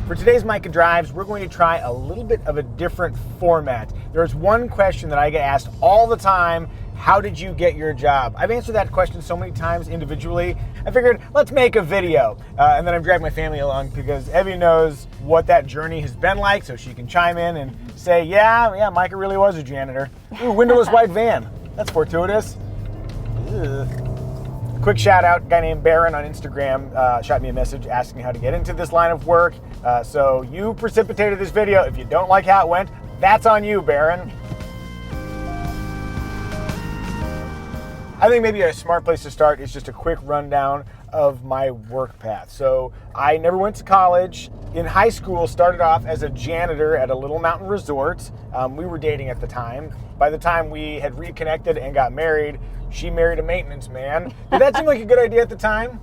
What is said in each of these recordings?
For today's Micah Drives, we're going to try a little bit of a different format. There's one question that I get asked all the time: how did you get your job? I've answered that question so many times individually. I figured, let's make a video. And then I've dragged my family along because Evie knows what that journey has been like, so she can chime in and say, yeah, Micah really was a janitor. Ooh, windowless white van. That's fortuitous. Ugh. Quick shout out, a guy named Baron on Instagram shot me a message asking me how to get into this line of work. So you precipitated this video. If you don't like how it went, that's on you, Baron. I think maybe a smart place to start is just a quick rundown of my work path. So I never went to college. In high school, started off as a janitor at a little mountain resort. We were dating at the time. By the time we had reconnected and got married, she married a maintenance man. Did that seem like a good idea at the time?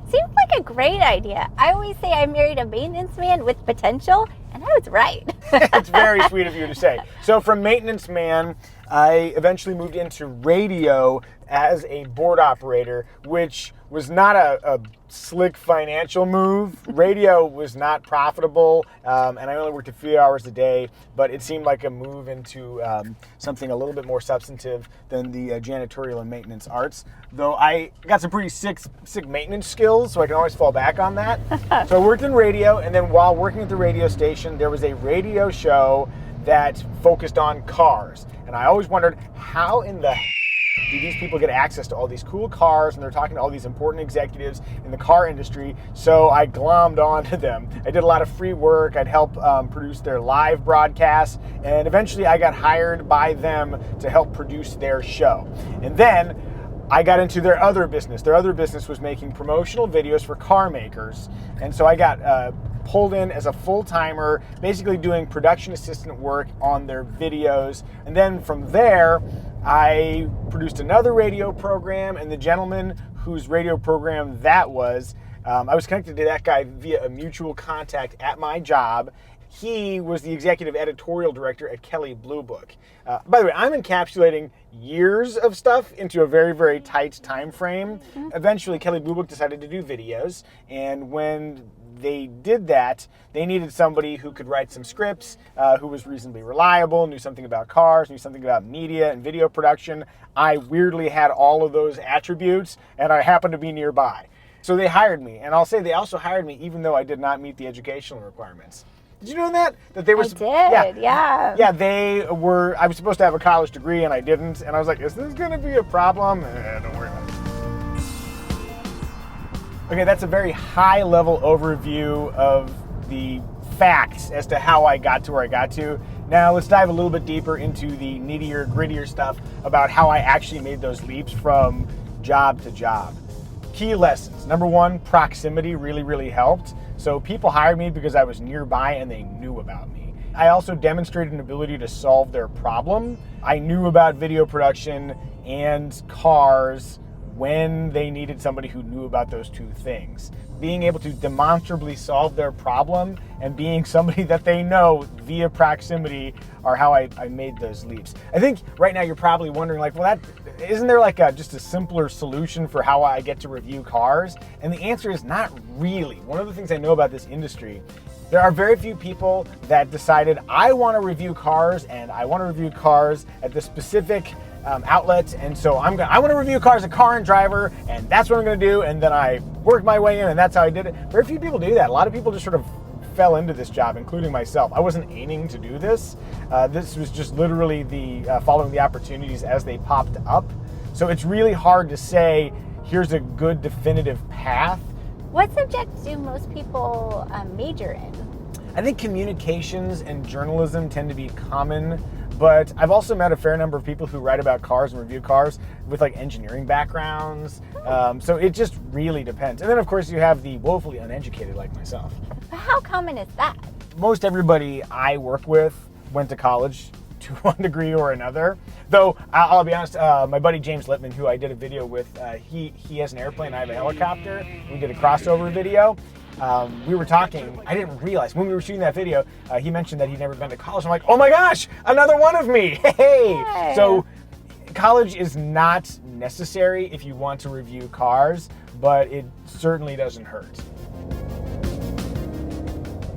Seems like a great idea. I always say I married a maintenance man with potential, and I was right. It's very sweet of you to say. So from maintenance man, I eventually moved into radio as a board operator, which was not a slick financial move. Radio was not profitable, and I only worked a few hours a day, but it seemed like a move into something a little bit more substantive than the janitorial and maintenance arts, though I got some pretty sick maintenance skills, so I can always fall back on that. So I worked in radio, and then while working at the radio station, there was a radio show that focused on cars, and I always wondered, how in the do these people get access to all these cool cars, and they're talking to all these important executives in the car industry? So I glommed onto them. I did a lot of free work. I'd help produce their live broadcasts, and eventually I got hired by them to help produce their show. And then I got into their other business. Their other business was making promotional videos for car makers, and so I got pulled in as a full-timer, basically doing production assistant work on their videos. And then from there, I produced another radio program, and the gentleman whose radio program that was, I was connected to that guy via a mutual contact at my job. He was the executive editorial director at Kelley Blue Book. By the way, I'm encapsulating years of stuff into a very, very tight time frame. Eventually, Kelley Blue Book decided to do videos, and when they did that, they needed somebody who could write some scripts, who was reasonably reliable, knew something about cars, knew something about media and video production. I weirdly had all of those attributes, and I happened to be nearby. So they hired me, and I'll say they also hired me even though I did not meet the educational requirements. Did you know that? That they were. I did, yeah. Yeah, they were. I was supposed to have a college degree, and I didn't. And I was like, "Is this going to be a problem?" Don't worry about it. Okay, that's a very high-level overview of the facts as to how I got to where I got to. Now let's dive a little bit deeper into the nittier, grittier stuff about how I actually made those leaps from job to job. Key lessons. Number one, proximity really, really helped. So people hired me because I was nearby and they knew about me. I also demonstrated an ability to solve their problem. I knew about video production and cars when they needed somebody who knew about those two things. Being able to demonstrably solve their problem and being somebody that they know via proximity are how I made those leaps. I think right now you're probably wondering, like, well, isn't there like just a simpler solution for how I get to review cars? And the answer is not really. One of the things I know about this industry, there are very few people that decided, I want to review cars, and I want to review cars at the specific outlets, and so I want to review cars at Car and Driver, and that's what I'm going to do, and then I worked my way in, and that's how I did it. Very few people do that. A lot of people just sort of fell into this job, including myself. I wasn't aiming to do this. This was just literally the following the opportunities as they popped up. So it's really hard to say, here's a good definitive path. What subjects do most people major in? I think communications and journalism tend to be common, but I've also met a fair number of people who write about cars and review cars with like engineering backgrounds. So it just really depends. And then of course you have the woefully uneducated like myself. How common is that? Most everybody I work with went to college to one degree or another. Though I'll be honest, my buddy James Littman, who I did a video with, he has an airplane, I have a helicopter. We did a crossover video. We were talking, I didn't realize, when we were shooting that video, he mentioned that he'd never been to college. I'm like, oh my gosh, another one of me, hey! So college is not necessary if you want to review cars, but it certainly doesn't hurt.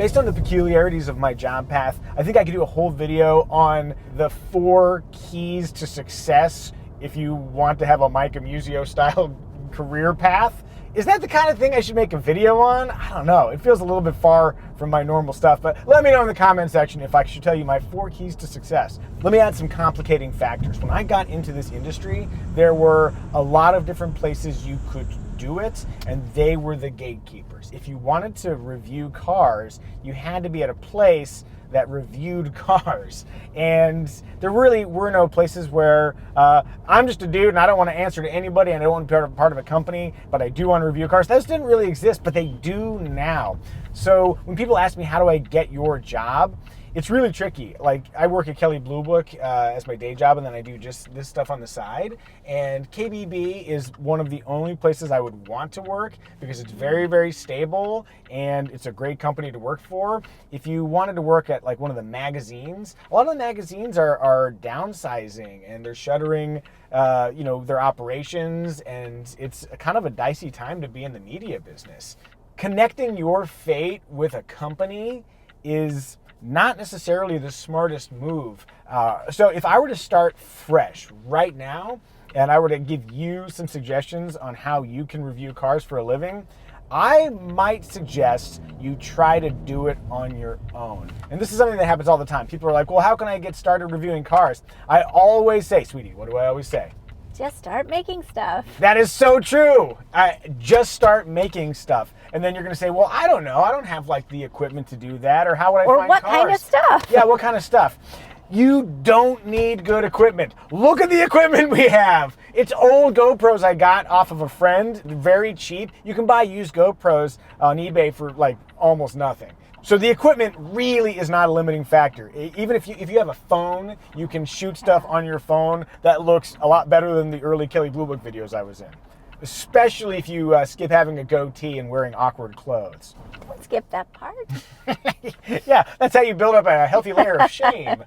Based on the peculiarities of my job path, I think I could do a whole video on the 4 keys to success if you want to have a Micah Muzio style career path. Is that the kind of thing I should make a video on? I don't know. It feels a little bit far from my normal stuff, but let me know in the comment section if I should tell you my 4 keys to success. Let me add some complicating factors. When I got into this industry, there were a lot of different places you could do it, and they were the gatekeepers. If you wanted to review cars, you had to be at a place that reviewed cars. And there really were no places where I'm just a dude and I don't want to answer to anybody and I don't want to be part of a company, but I do want to review cars. Those didn't really exist, but they do now. So when people ask me, how do I get your job? It's really tricky. Like, I work at Kelley Blue Book as my day job, and then I do just this stuff on the side. And KBB is one of the only places I would want to work because it's very, very stable and it's a great company to work for. If you wanted to work at like one of the magazines, a lot of the magazines are downsizing and they're shuttering their operations, and it's kind of a dicey time to be in the media business. Connecting your fate with a company is not necessarily the smartest move. So if I were to start fresh right now, and I were to give you some suggestions on how you can review cars for a living, I might suggest you try to do it on your own. And this is something that happens all the time. People are like, well, how can I get started reviewing cars? I always say, sweetie, what do I always say? Just start making stuff. That is so true. Just start making stuff. And then you're going to say, well, I don't know. I don't have like the equipment to do that. Or how would I find cars? Or what kind of stuff? Yeah, what kind of stuff? You don't need good equipment. Look at the equipment we have. It's old GoPros I got off of a friend, very cheap. You can buy used GoPros on eBay for like almost nothing. So the equipment really is not a limiting factor. Even if you have a phone, you can shoot stuff on your phone that looks a lot better than the early Kelley Blue Book videos I was in. Especially if you skip having a goatee and wearing awkward clothes. Don't skip that part. Yeah, that's how you build up a healthy layer of shame.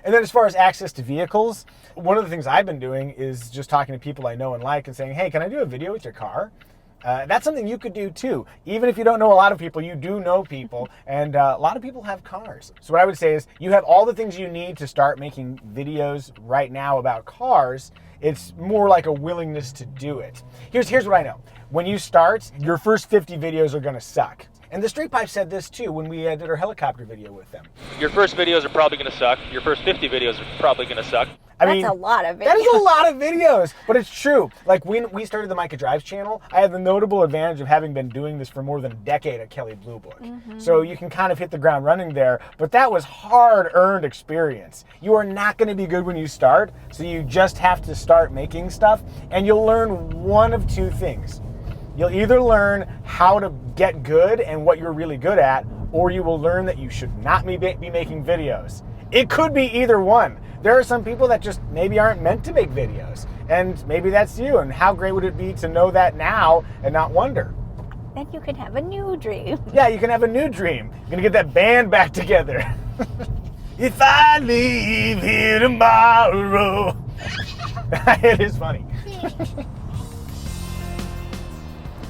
And then as far as access to vehicles, one of the things I've been doing is just talking to people I know and like and saying, hey, can I do a video with your car? That's something you could do too. Even if you don't know a lot of people, you do know people, and a lot of people have cars. So what I would say is you have all the things you need to start making videos right now about cars. It's more like a willingness to do it. Here's what I know. When you start, your first 50 videos are gonna suck. And the Straight Pipe said this too when we did our helicopter video with them. Your first videos are probably going to suck. Your first 50 videos are probably going to suck. That's a lot of videos. That is a lot of videos, but it's true. Like when we started the Micah Drives channel, I had the notable advantage of having been doing this for more than a decade at Kelley Blue Book. Mm-hmm. So you can kind of hit the ground running there, but that was hard-earned experience. You are not going to be good when you start, so you just have to start making stuff, and you'll learn one of two things. You'll either learn how to get good and what you're really good at, or you will learn that you should not be making videos. It could be either one. There are some people that just maybe aren't meant to make videos, and maybe that's you, and how great would it be to know that now and not wonder? Then you can have a new dream. Yeah, you can have a new dream. You're gonna get that band back together. If I leave here tomorrow. It is funny.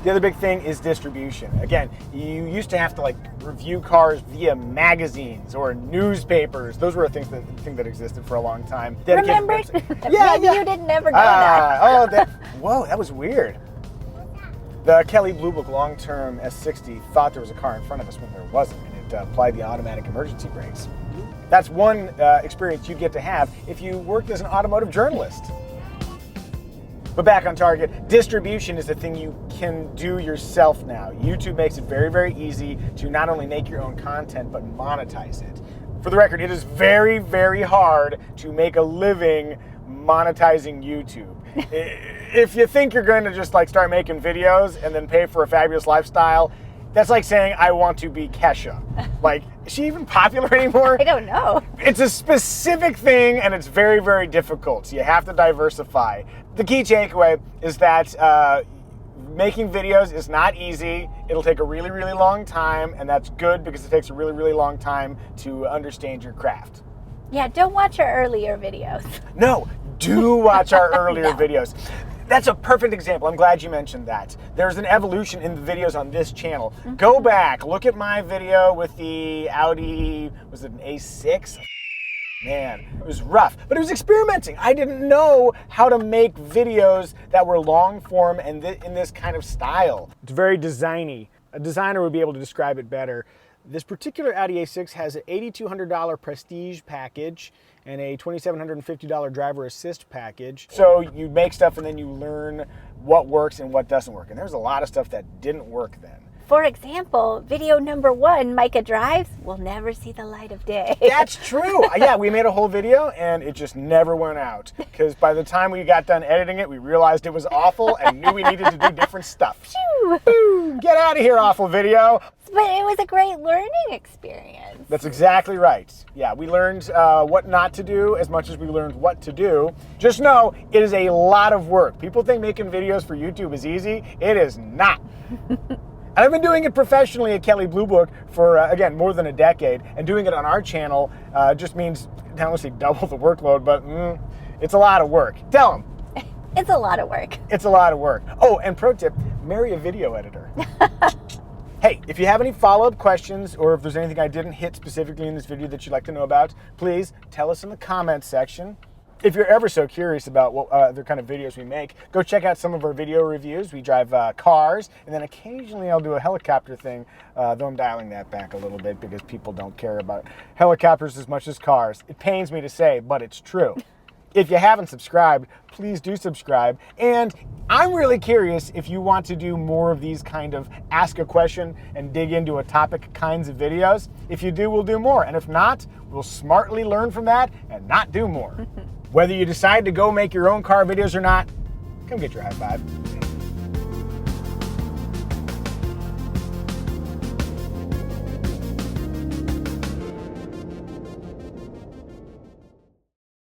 The other big thing is distribution. Again, you used to have to like review cars via magazines or newspapers. Those were a thing that existed for a long time. Remember? Yeah, Maybe you didn't never know that. Whoa, that was weird. The Kelley Blue Book long-term S60 thought there was a car in front of us when there wasn't, and it applied the automatic emergency brakes. That's one experience you get to have if you worked as an automotive journalist. But back on target, distribution is a thing you can do yourself now. YouTube makes it very, very easy to not only make your own content, but monetize it. For the record, it is very, very hard to make a living monetizing YouTube. If you think you're going to just like start making videos and then pay for a fabulous lifestyle, that's like saying, I want to be Kesha. Like, is she even popular anymore? I don't know. It's a specific thing, and it's very, very difficult. So you have to diversify. The key takeaway is that making videos is not easy. It'll take a really, really long time, and that's good because it takes a really, really long time to understand your craft. Yeah, don't watch our earlier videos. No, do watch our earlier videos. That's a perfect example. I'm glad you mentioned that. There's an evolution in the videos on this channel. Go back, look at my video with the Audi, was it an A6? Man, it was rough, but it was experimenting. I didn't know how to make videos that were long form and in this kind of style. It's very designy. A designer would be able to describe it better. This particular Audi A6 has an $8,200 prestige package and a $2,750 driver assist package. So you make stuff and then you learn what works and what doesn't work. And there's a lot of stuff that didn't work then. For example, video number 1, Micah drives, will never see the light of day. That's true. Yeah, we made a whole video and it just never went out. Because by the time we got done editing it, we realized it was awful and knew we needed to do different stuff. Phew. Get out of here, awful video. But it was a great learning experience. That's exactly right. Yeah, we learned what not to do as much as we learned what to do. Just know, it is a lot of work. People think making videos for YouTube is easy. It is not. And I've been doing it professionally at Kelley Blue Book for, again, more than a decade. And doing it on our channel just means, I don't want to say double the workload, but it's a lot of work. Tell them. It's a lot of work. It's a lot of work. Oh, and pro tip, marry a video editor. Hey, if you have any follow-up questions or if there's anything I didn't hit specifically in this video that you'd like to know about, please tell us in the comments section. If you're ever so curious about what other kind of videos we make, go check out some of our video reviews. We drive cars, and then occasionally I'll do a helicopter thing, though I'm dialing that back a little bit because people don't care about helicopters as much as cars. It pains me to say, but it's true. If you haven't subscribed, please do subscribe. And I'm really curious if you want to do more of these kind of ask a question and dig into a topic kinds of videos. If you do, we'll do more. And if not, we'll smartly learn from that and not do more. Whether you decide to go make your own car videos or not, come get your high five.